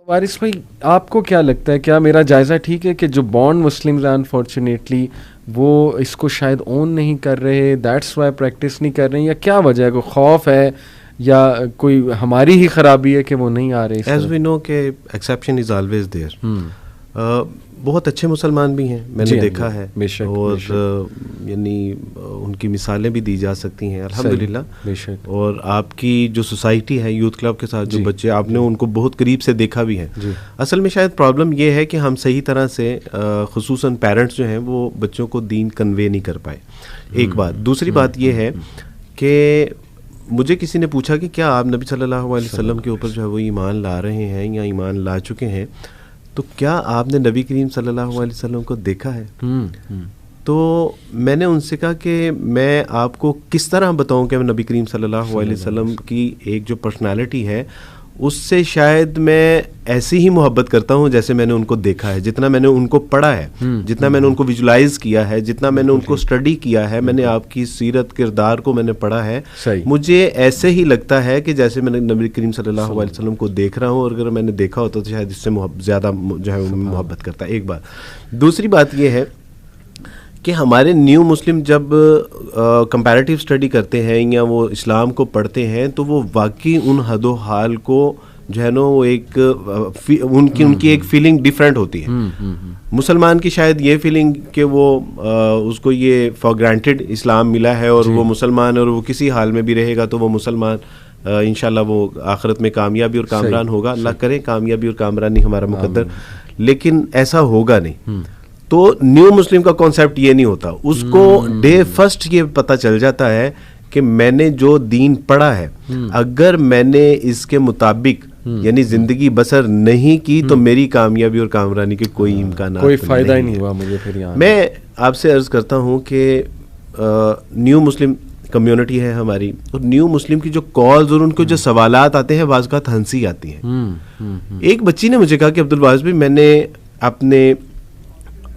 وارث بھائی آپ کو کیا لگتا ہے, کیا میرا جائزہ ٹھیک ہے کہ جو بورن مسلمز ہیں انفارچونیٹلی وہ اس کو شاید اون نہیں کر رہے, دیٹس وائی پریکٹس نہیں کر رہے ہیں, یا کیا وجہ ہے, کوئی خوف ہے یا کوئی ہماری ہی خرابی ہے کہ وہ نہیں آ رہے؟ ایز وی نو کہ ایکسیپشن از آلویز دیئر. بہت اچھے مسلمان بھی ہیں میں نے دیکھا ہے, اور یعنی ان کی مثالیں بھی دی جا سکتی ہیں الحمدللہ. اور آپ کی جو سوسائٹی ہے, یوتھ کلب کے ساتھ جو بچے, آپ نے ان کو بہت قریب سے دیکھا بھی ہے. اصل میں شاید پرابلم یہ ہے کہ ہم صحیح طرح سے خصوصاً پیرنٹس جو ہیں وہ بچوں کو دین کنوے نہیں کر پائے, ایک بات. دوسری بات یہ ہے کہ مجھے کسی نے پوچھا کہ کیا آپ نبی صلی اللہ علیہ وسلم کے اوپر جو ہے وہ ایمان لا رہے ہیں یا ایمان لا چکے ہیں, تو کیا آپ نے نبی کریم صلی اللہ علیہ وسلم کو دیکھا ہے؟ تو میں نے ان سے کہا کہ میں آپ کو کس طرح بتاؤں کہ نبی کریم صلی اللہ علیہ وسلم کی ایک جو پرسنالٹی ہے اس سے شاید میں ایسی ہی محبت کرتا ہوں جیسے میں نے ان کو دیکھا ہے, جتنا میں نے ان کو پڑھا ہے, جتنا میں نے ان کو ویژولائز کیا ہے, جتنا میں نے ان کو اسٹڈی کیا ہے, میں نے آپ کی سیرت کردار کو میں نے پڑھا ہے. مجھے ایسے ہی لگتا ہے کہ جیسے میں نے نبی کریم صلی اللہ علیہ وسلم کو دیکھ رہا ہوں, اور اگر میں نے دیکھا ہوتا تو شاید اس سے زیادہ جو ہے محبت کرتا. ایک بات. دوسری بات یہ ہے کہ ہمارے نیو مسلم جب کمپیریٹیو اسٹڈی کرتے ہیں یا وہ اسلام کو پڑھتے ہیں تو وہ واقعی ان حد و حال کو جو ہے نا وہ ایک ان کی ایک فیلنگ ڈفرینٹ ہوتی ہے. مسلمان کی شاید یہ فیلنگ کہ وہ اس کو یہ فار گرانٹیڈ اسلام ملا ہے اور وہ مسلمان ہے, اور وہ کسی حال میں بھی رہے گا تو وہ مسلمان انشاءاللہ وہ آخرت میں کامیابی اور کامران ہوگا. اللہ کرے کامیابی اور کامرانی ہمارا مقدر, لیکن ایسا ہوگا نہیں. تو نیو مسلم کا کانسیپٹ یہ نہیں ہوتا, اس کو ڈے فرسٹ یہ پتہ چل جاتا ہے کہ میں نے جو دین پڑھا ہے اگر میں نے اس کے مطابق یعنی زندگی بسر نہیں کی تو میری کامیابی اور کامرانی کے کوئی امکانات, کوئی فائدہ ہی نہیں ہوا مجھے. پھر یہاں میں آپ سے عرض کرتا ہوں کہ نیو مسلم کمیونٹی ہے ہماری, اور نیو مسلم کی جو کالز اور ان کے جو سوالات آتے ہیں بعض اوقات ہنسی آتی ہیں. ایک بچی نے مجھے کہا کہ عبدالواحد بھائی میں نے اپنے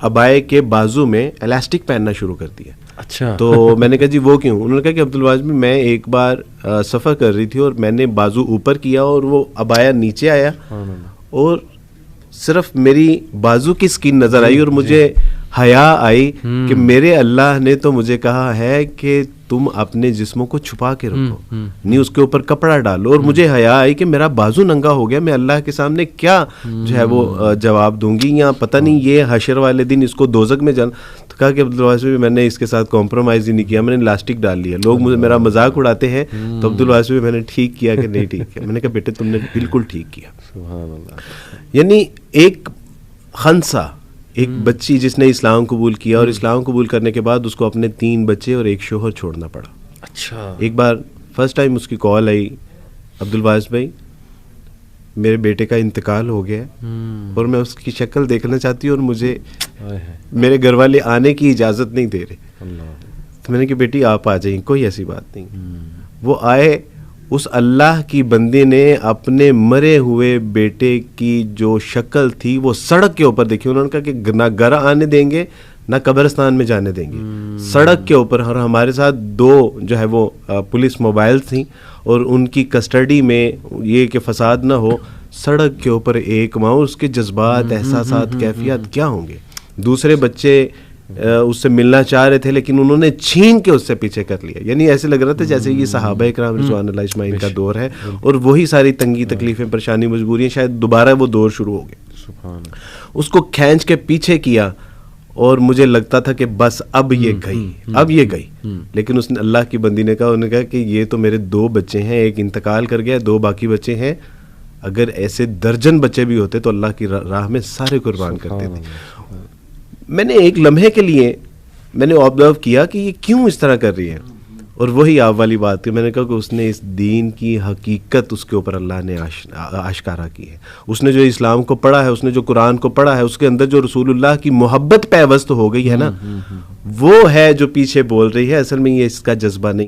ابائے کے بازو میں الاسٹک پہننا شروع کر دیا. اچھا. تو میں نے کہا جی وہ کیوں؟ انہوں نے کہا کہ عبدالواحد بھائی میں ایک بار سفر کر رہی تھی اور میں نے بازو اوپر کیا اور وہ ابایا نیچے آیا اور صرف میری بازو کی سکن نظر آئی اور مجھے حیا آئی کہ میرے اللہ نے تو مجھے کہا ہے کہ تم اپنے جسموں کو چھپا کے رکھو, نہیں اس کے اوپر کپڑا ڈالو. اور مجھے حیا آئی کہ میرا بازو ننگا ہو گیا, میں اللہ کے سامنے کیا جو ہے وہ جواب دوں گی, یا پتہ نہیں یہ حشر والے دن اس کو دوزخ میں جانا. تو کہا کہ عبدالواحد بھی میں نے اس کے ساتھ کمپرومائز ہی نہیں کیا, میں نے الاسٹک ڈال لیا. لوگ مجھے میرا مذاق اڑاتے ہیں, تو عبدالواحد بھی میں نے ٹھیک کیا کہ نہیں ٹھیک کیا. میں نے کہا بیٹے تم نے بالکل ٹھیک کیا. سبحان اللہ. یعنی ایک خنسا, ایک بچی جس نے اسلام قبول کیا اور اسلام قبول کرنے کے بعد اس کو اپنے 3 بچے اور ایک شوہر چھوڑنا پڑا. اچھا. ایک بار فرسٹ ٹائم اس کی کال آئی, عبدالواحد بھائی میرے بیٹے کا انتقال ہو گیا ہے اور میں اس کی شکل دیکھنا چاہتی ہوں اور مجھے میرے گھر والے آنے کی اجازت نہیں دے رہے. تو میں نے کہا بیٹی آپ آ جائیں, کوئی ایسی بات نہیں. وہ آئے, اس اللہ کی بندی نے اپنے مرے ہوئے بیٹے کی جو شکل تھی وہ سڑک کے اوپر دیکھی. انہوں نے کہا کہ نہ گھر آنے دیں گے نہ قبرستان میں جانے دیں گے, سڑک کے اوپر. اور ہمارے ساتھ 2 جو ہے وہ پولیس موبائل تھیں اور ان کی کسٹڈی میں یہ کہ فساد نہ ہو, سڑک کے اوپر ایک ماں, اس کے جذبات احساسات کیفیات کیا ہوں گے. دوسرے بچے اس سے ملنا چاہ رہے تھے لیکن انہوں نے چھین کے اس سے پیچھے کر لیا. یعنی ایسے لگ رہا تھا جیسے یہ صحابہ اکرام رضوان اللہ اجمعین کا دور ہے اور وہی ساری تنگی تکلیفیں پریشانی مجبوریاں شاید دوبارہ وہ دور شروع ہو گئے. اس کو کھینچ کے پیچھے کیا اور مجھے لگتا تھا کہ بس اب یہ گئی. لیکن اس نے, اللہ کی بندی نے کہا, انہوں نے کہا کہ یہ تو میرے 2 بچے ہیں, ایک انتقال کر گیا, 2 باقی بچے ہیں. اگر ایسے درجن بچے بھی ہوتے تو اللہ کی راہ میں سارے قربان کرتے تھے. میں نے ایک لمحے کے لیے میں نے آبزرو کیا کہ یہ کیوں اس طرح کر رہی ہے, اور وہی آپ والی بات تھی. میں نے کہا کہ اس نے اس دین کی حقیقت اس کے اوپر اللہ نے آشکارا کی ہے. اس نے جو اسلام کو پڑھا ہے, اس نے جو قرآن کو پڑھا ہے, اس کے اندر جو رسول اللہ کی محبت پیوست ہو گئی ہے نا, وہ ہے جو پیچھے بول رہی ہے. اصل میں یہ اس کا جذبہ نہیں.